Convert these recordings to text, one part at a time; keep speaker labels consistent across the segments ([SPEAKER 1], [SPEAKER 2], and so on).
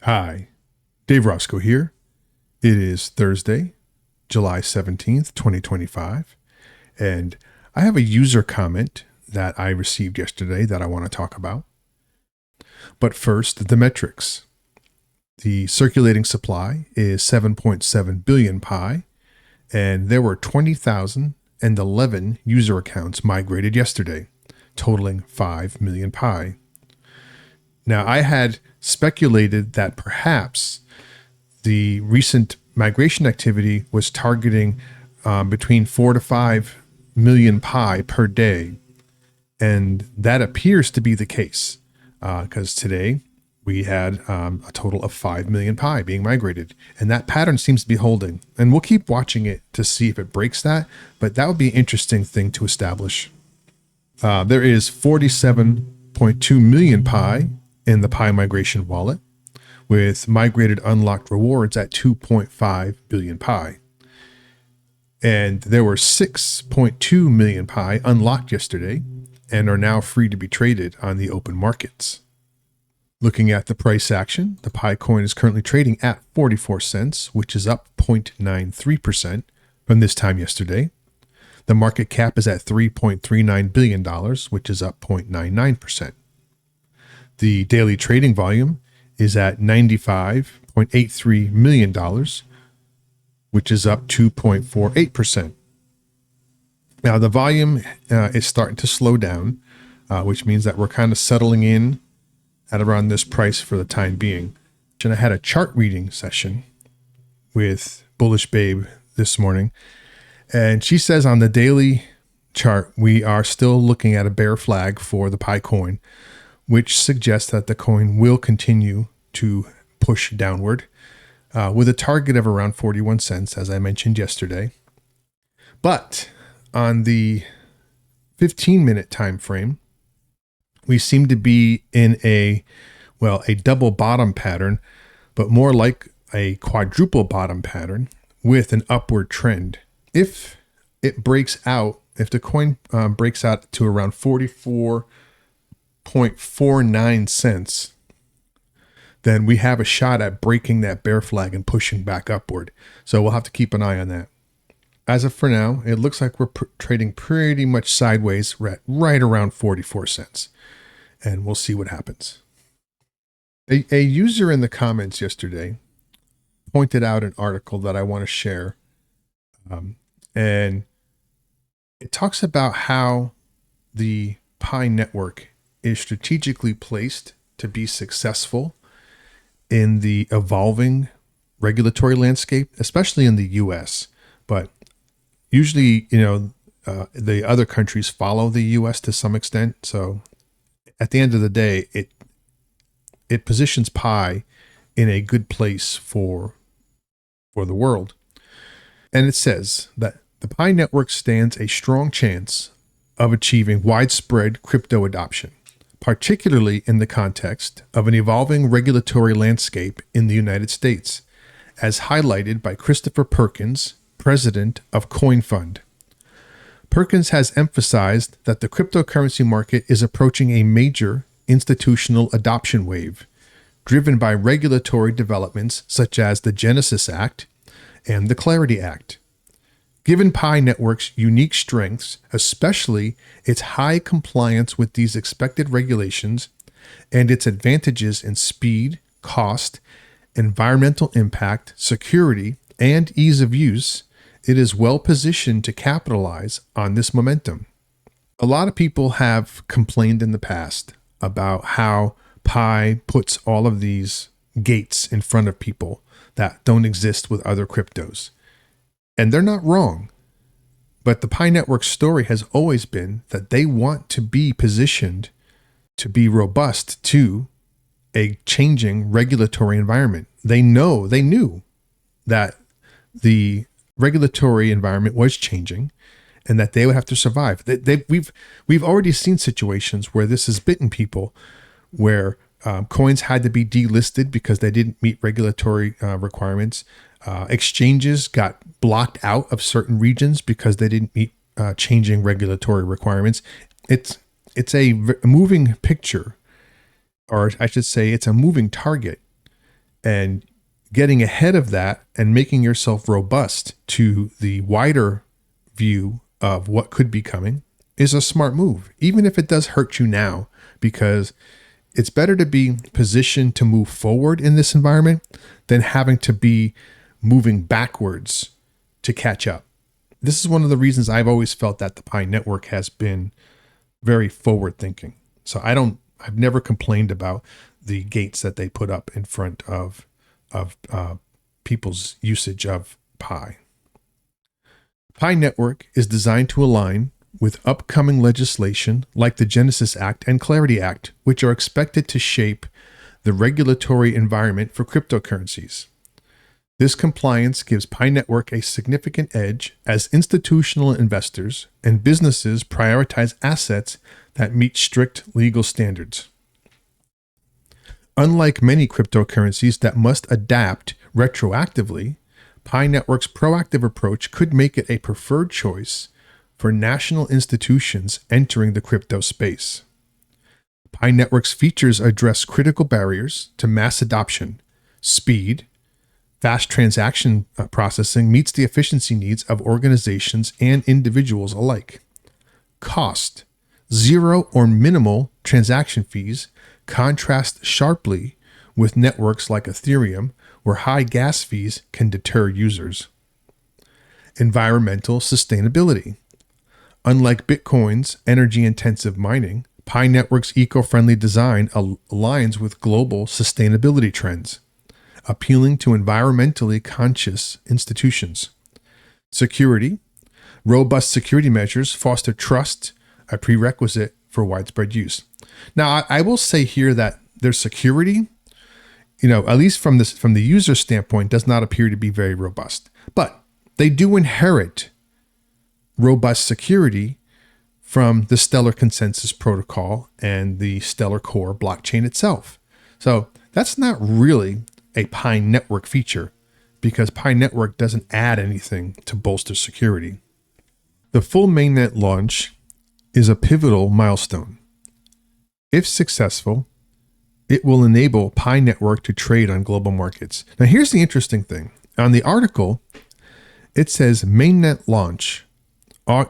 [SPEAKER 1] Hi, Dave Roscoe here. It is Thursday, July 17th, 2025, and I have a user comment that I received yesterday that I want to talk about. But first, the metrics. The circulating supply is 7.7 billion pi, and there were 20,011 user accounts migrated yesterday, totaling 5 million pi. Now, I had speculated that perhaps the recent migration activity was targeting between 4 to 5 million pi per day. And that appears to be the case because today we had a total of 5 million pi being migrated. And that pattern seems to be holding. And we'll keep watching it to see if it breaks that. But that would be an interesting thing to establish. There is 47.2 million pi in the Pi migration wallet, with migrated unlocked rewards at 2.5 billion pi. And there were 6.2 million pi unlocked yesterday and are now free to be traded on the open markets. Looking at the price action, the Pi coin is currently trading at 44 cents, which is up 0.93% from this time yesterday. The market cap is at $3.39 billion, which is up 0.99%. The daily trading volume is at $95.83 million, which is up 2.48%. Now, the volume is starting to slow down, which means that we're kind of settling in at around this price for the time being. And I had a chart reading session with Bullish Babe this morning, and she says on the daily chart, we are still looking at a bear flag for the Pi coin, which suggests that the coin will continue to push downward with a target of around 41 cents, as I mentioned yesterday. But on the 15-minute time frame, we seem to be in a double bottom pattern, but more like a quadruple bottom pattern with an upward trend. If it breaks out, if the coin breaks out to around 44.49 cents, then we have a shot at breaking that bear flag and pushing back upward. So we'll have to keep an eye on that. As of for now, it looks like we're trading pretty much sideways right around 44 cents. And we'll see what happens. A user in the comments yesterday pointed out an article that I want to share. And it talks about how the Pi network is strategically placed to be successful in the evolving regulatory landscape, especially in the US. But usually, the other countries follow the US to some extent. So at the end of the day, it positions Pi in a good place for the world. And it says that the Pi network stands a strong chance of achieving widespread crypto adoption, particularly in the context of an evolving regulatory landscape in the United States, as highlighted by Christopher Perkins, president of CoinFund. Perkins has emphasized that the cryptocurrency market is approaching a major institutional adoption wave, driven by regulatory developments such as the Genesis Act and the Clarity Act. Given Pi Network's unique strengths, especially its high compliance with these expected regulations and its advantages in speed, cost, environmental impact, security, and ease of use, it is well positioned to capitalize on this momentum. A lot of people have complained in the past about how Pi puts all of these gates in front of people that don't exist with other cryptos. And they're not wrong. But the Pi Network story has always been that they want to be positioned to be robust to a changing regulatory environment. They knew that the regulatory environment was changing and that they would have to survive. We've already seen situations where this has bitten people, where coins had to be delisted because they didn't meet regulatory requirements. Exchanges got blocked out of certain regions because they didn't meet changing regulatory requirements. It's a moving picture, or I should say it's a moving target. And getting ahead of that and making yourself robust to the wider view of what could be coming is a smart move, even if it does hurt you now, because it's better to be positioned to move forward in this environment than having to be moving backwards to catch up. This is one of the reasons I've always felt that the Pi network has been very forward thinking. So I've never complained about the gates that they put up in front of people's usage of Pi. Pi network is designed to align with upcoming legislation like the Genesis Act and Clarity Act, which are expected to shape the regulatory environment for cryptocurrencies. This compliance gives Pi network a significant edge as institutional investors and businesses prioritize assets that meet strict legal standards. Unlike many cryptocurrencies that must adapt retroactively, Pi network's proactive approach could make it a preferred choice for national institutions entering the crypto space. Pi network's features address critical barriers to mass adoption. Speed, fast transaction processing meets the efficiency needs of organizations and individuals alike. Cost, zero or minimal transaction fees contrast sharply with networks like Ethereum, where high gas fees can deter users. Environmental sustainability. Unlike Bitcoin's energy-intensive mining, Pi network's eco-friendly design aligns with global sustainability trends, appealing to environmentally conscious institutions. Security. Robust security measures foster trust, a prerequisite for widespread use. Now, I will say here that their security, at least from the user standpoint, does not appear to be very robust. But they do inherit robust security from the Stellar Consensus Protocol and the Stellar Core blockchain itself. So that's not really a Pi network feature because Pi network doesn't add anything to bolster security. The full mainnet launch is a pivotal milestone. If successful, it will enable Pi network to trade on global markets. Now, here's the interesting thing. On the article, it says mainnet launch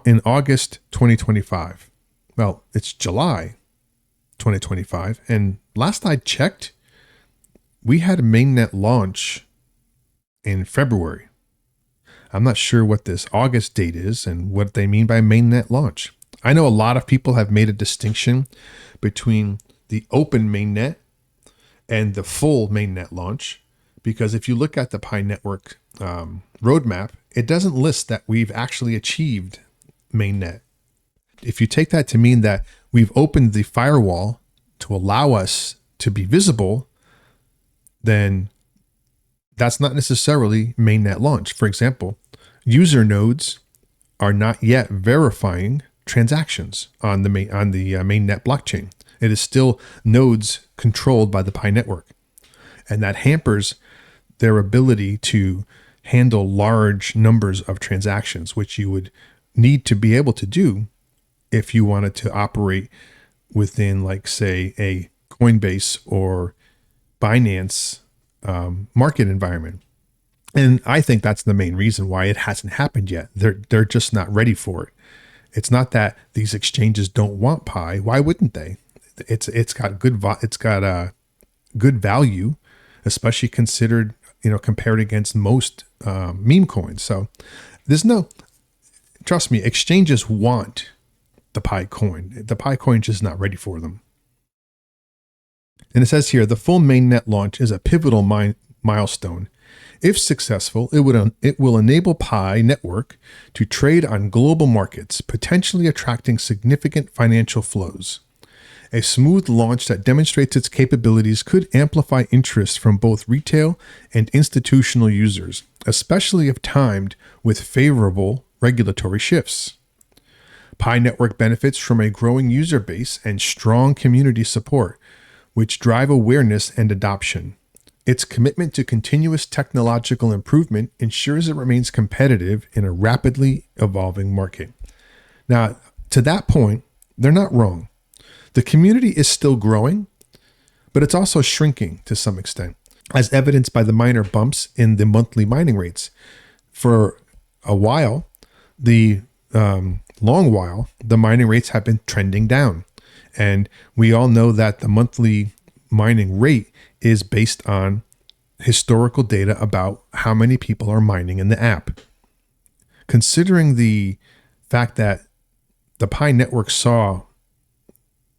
[SPEAKER 1] in August 2025. Well, it's July 2025. And last I checked, we had a mainnet launch in February. I'm not sure what this August date is and what they mean by mainnet launch. I know a lot of people have made a distinction between the open mainnet and the full mainnet launch, because if you look at the Pi network roadmap, it doesn't list that we've actually achieved mainnet. If you take that to mean that we've opened the firewall to allow us to be visible, then that's not necessarily mainnet launch. For example, user nodes are not yet verifying transactions on the mainnet blockchain. It is still nodes controlled by the Pi network, and that hampers their ability to handle large numbers of transactions, which you would need to be able to do if you wanted to operate within, like, say, a Coinbase or Binance market environment. And I think that's the main reason why it hasn't happened yet. They're just not ready for it. It's not that these exchanges don't want Pi. Why wouldn't they? It's got good value, especially considered, compared against most meme coins. So trust me, exchanges want the Pi coin. The Pi coin is just not ready for them. And it says here, the full mainnet launch is a pivotal milestone. If successful, it will enable Pi network to trade on global markets, potentially attracting significant financial flows. A smooth launch that demonstrates its capabilities could amplify interest from both retail and institutional users, especially if timed with favorable regulatory shifts. Pi network benefits from a growing user base and strong community support, which drive awareness and adoption. Its commitment to continuous technological improvement ensures it remains competitive in a rapidly evolving market. Now, to that point, they're not wrong. The community is still growing, but it's also shrinking to some extent. as evidenced by the minor bumps in the monthly mining rates. For a while, the long while, the mining rates have been trending down. And we all know that the monthly mining rate is based on historical data about how many people are mining in the app. Considering the fact that the Pi network saw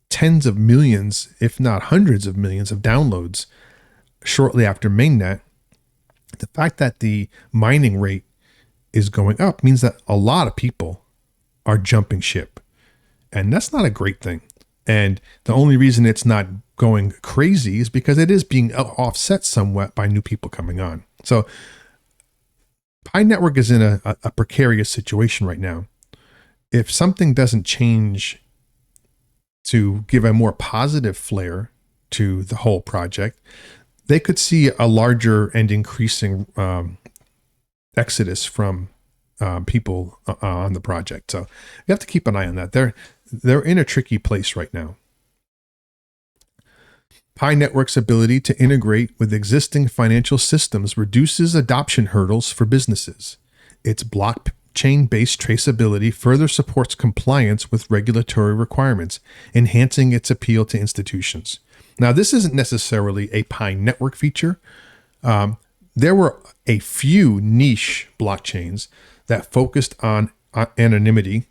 [SPEAKER 1] tens of millions, if not hundreds of millions of downloads shortly after mainnet, the fact that the mining rate is going up means that a lot of people are jumping ship. And that's not a great thing. And the only reason it's not going crazy is because it is being offset somewhat by new people coming on. So Pi Network is in a precarious situation right now. If something doesn't change to give a more positive flair to the whole project, they could see a larger and increasing exodus from people on the project. So you have to keep an eye on that. They're in a tricky place right now. Pi Network's ability to integrate with existing financial systems reduces adoption hurdles for businesses. Its blockchain-based traceability further supports compliance with regulatory requirements, enhancing its appeal to institutions. Now, this isn't necessarily a Pi Network feature. There were a few niche blockchains that focused on anonymity,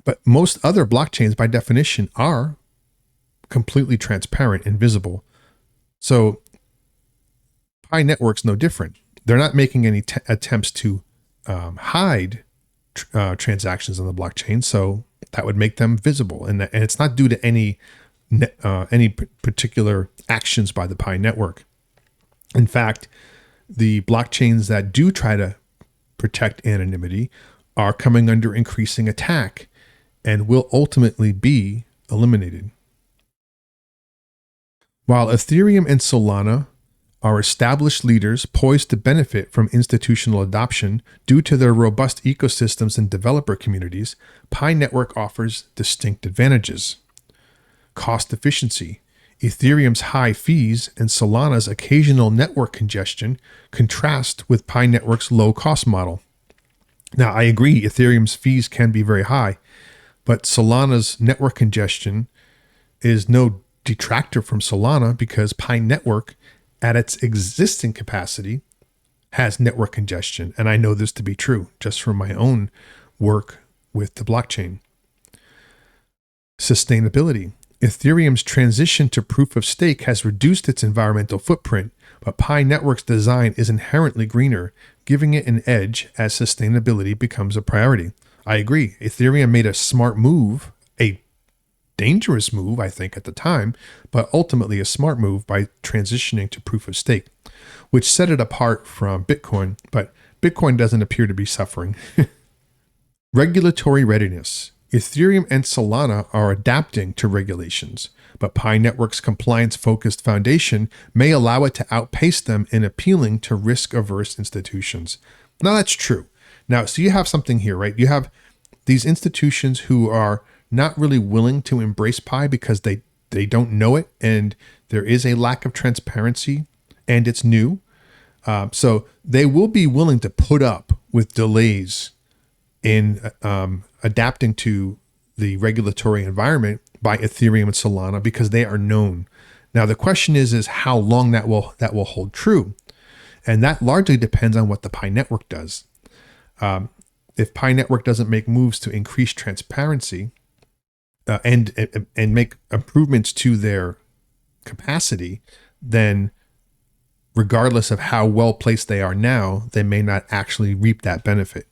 [SPEAKER 1] but most other blockchains, by definition, are completely transparent and visible. So Pi Network's no different. They're not making any attempts to hide transactions on the blockchain, so that would make them visible. And it's not due to any particular actions by the Pi Network. In fact, the blockchains that do try to protect anonymity are coming under increasing attack and will ultimately be eliminated. While Ethereum and Solana are established leaders poised to benefit from institutional adoption due to their robust ecosystems and developer communities, Pi Network offers distinct advantages. Cost efficiency. Ethereum's high fees and Solana's occasional network congestion contrast with Pi Network's low-cost model. Now, I agree, Ethereum's fees can be very high, but Solana's network congestion is no detractor from Solana because Pi Network, at its existing capacity, has network congestion. And I know this to be true just from my own work with the blockchain. Sustainability. Ethereum's transition to proof of stake has reduced its environmental footprint, but Pi Network's design is inherently greener, giving it an edge as sustainability becomes a priority. I agree. Ethereum made a smart move, a dangerous move, I think, at the time, but ultimately a smart move by transitioning to proof of stake, which set it apart from Bitcoin, but Bitcoin doesn't appear to be suffering. Regulatory readiness. Ethereum and Solana are adapting to regulations, but Pi Network's compliance-focused foundation may allow it to outpace them in appealing to risk-averse institutions. Now, that's true. Now, so you have something here, right? You have these institutions who are not really willing to embrace Pi because they don't know it, and there is a lack of transparency, and it's new. So they will be willing to put up with delays in adapting to the regulatory environment by Ethereum and Solana because they are known. Now the question is how long that will hold true, and that largely depends on what the Pi Network does. If Pi Network doesn't make moves to increase transparency and make improvements to their capacity, then regardless of how well placed they are now, they may not actually reap that benefit.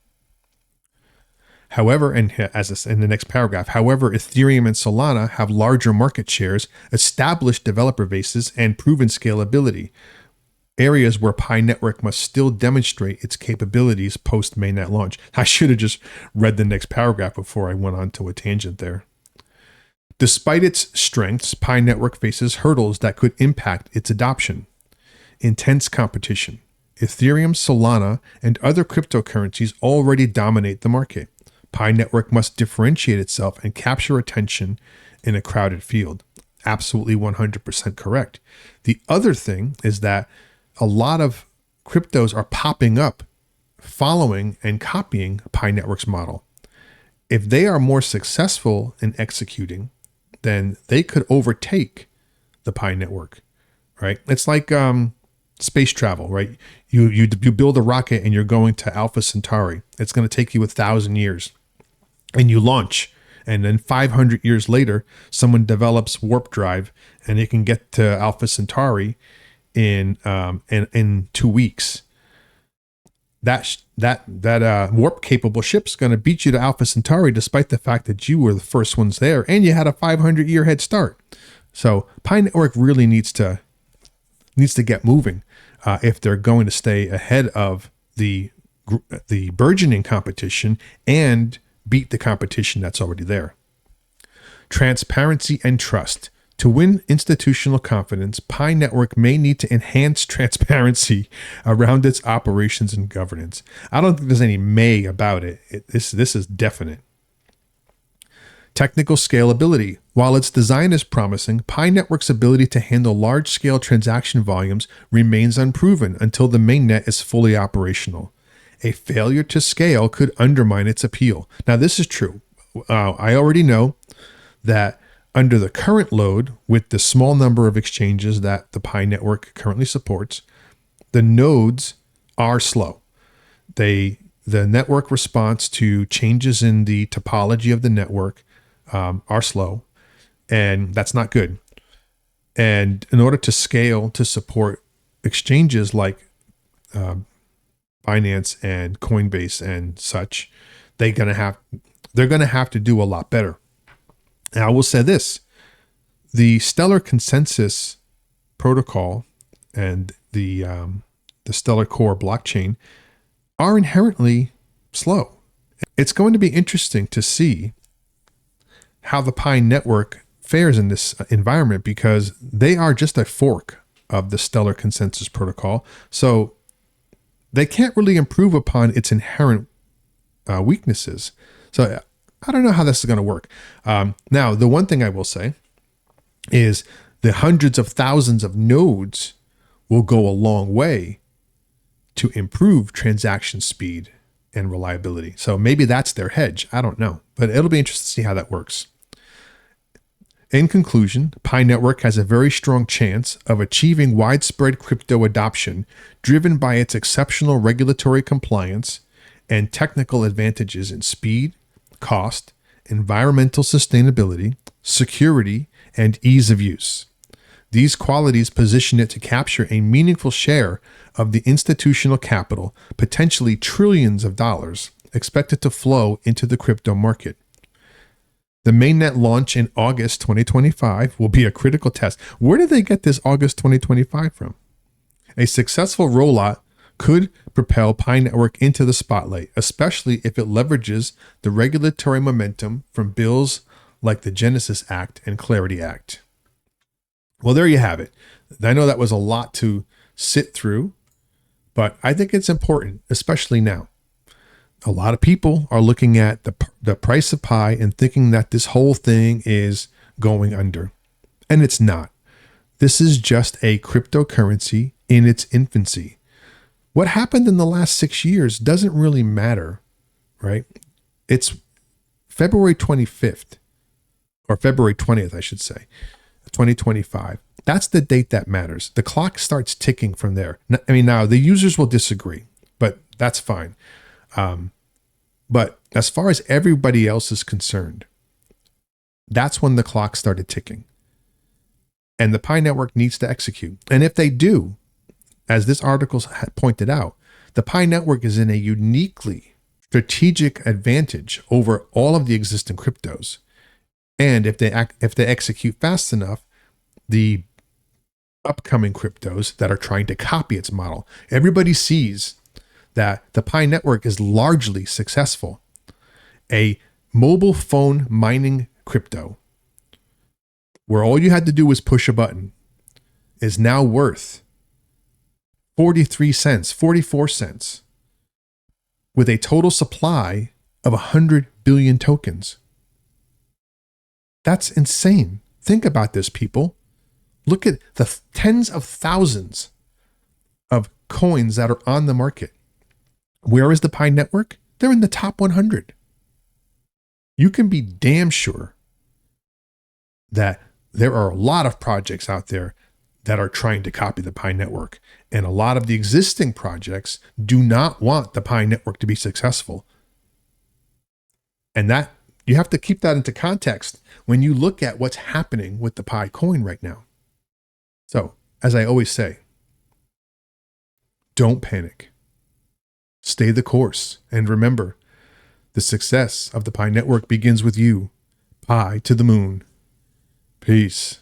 [SPEAKER 1] However, and as in the next paragraph, however, Ethereum and Solana have larger market shares, established developer bases, and proven scalability, areas where Pi Network must still demonstrate its capabilities post-mainnet launch. I should have just read the next paragraph before I went on to a tangent there. Despite its strengths, Pi Network faces hurdles that could impact its adoption. Intense competition. Ethereum, Solana, and other cryptocurrencies already dominate the market. Pi Network must differentiate itself and capture attention in a crowded field. absolutely 100% correct. The other thing is that a lot of cryptos are popping up following and copying Pi Network's model. If they are more successful in executing, then they could overtake the Pi Network, right? It's like space travel, right? You build a rocket and you're going to Alpha Centauri. It's going to take you 1,000 years, and you launch. And then 500 years later, someone develops warp drive, and it can get to Alpha Centauri in 2 weeks. That warp capable ship's going to beat you to Alpha Centauri, despite the fact that you were the first ones there and you had a 500-year head start. So Pi Network really needs to get moving if they're going to stay ahead of the burgeoning competition and beat the competition that's already there. Transparency and trust. To win institutional confidence, Pi Network may need to enhance transparency around its operations and governance. I don't think there's any may about it. This is definite. Technical scalability. While its design is promising, Pi Network's ability to handle large-scale transaction volumes remains unproven until the mainnet is fully operational. A failure to scale could undermine its appeal. Now, this is true. I already know that under the current load, with the small number of exchanges that the Pi Network currently supports, the nodes are slow. The network response to changes in the topology of the network are slow, and that's not good. And in order to scale to support exchanges like Binance and Coinbase and such, they're gonna have to do a lot better. Now, I will say this: the Stellar Consensus protocol and the Stellar Core blockchain are inherently slow. It's going to be interesting to see how the Pi Network fares in this environment, because they are just a fork of the Stellar Consensus protocol. So they can't really improve upon its inherent weaknesses. So I don't know how this is going to work. Now, the one thing I will say is the hundreds of thousands of nodes will go a long way to improve transaction speed and reliability. So maybe that's their hedge. I don't know, but it'll be interesting to see how that works. In conclusion, Pi Network has a very strong chance of achieving widespread crypto adoption, driven by its exceptional regulatory compliance and technical advantages in speed, cost, environmental sustainability, security, and ease of use. These qualities position it to capture a meaningful share of the institutional capital, potentially trillions of dollars, expected to flow into the crypto market. The mainnet launch in August 2025 will be a critical test. Where did they get this August 2025 from? A successful rollout could propel Pi Network into the spotlight, especially if it leverages the regulatory momentum from bills like the Genesis Act and Clarity Act. Well, there you have it. I know that was a lot to sit through, but I think it's important, especially now. A lot of people are looking at the price of Pi and thinking that this whole thing is going under. And it's not. This is just a cryptocurrency in its infancy. What happened in the last 6 years doesn't really matter, right? It's February 25th, or February 20th, I should say, 2025. That's the date that matters. The clock starts ticking from there. I mean, now the users will disagree, but that's fine. But as far as everybody else is concerned, that's when the clock started ticking. And the Pi Network needs to execute. And if they do, as this article pointed out, the Pi Network is in a uniquely strategic advantage over all of the existing cryptos. And if they execute fast enough, the upcoming cryptos that are trying to copy its model, everybody sees that the Pi Network is largely successful. A mobile phone mining crypto, where all you had to do was push a button, is now worth 43 cents, 44 cents, with a total supply of 100 billion tokens. That's insane. Think about this, people. Look at the tens of thousands of coins that are on the market. Where is the Pi network? They're in the top 100. You can be damn sure that there are a lot of projects out there that are trying to copy the Pi network. And a lot of the existing projects do not want the Pi network to be successful. And that you have to keep that into context when you look at what's happening with the Pi coin right now. So, as I always say, don't panic. Stay the course. And remember, the success of the Pi network begins with you. Pi to the moon. Peace.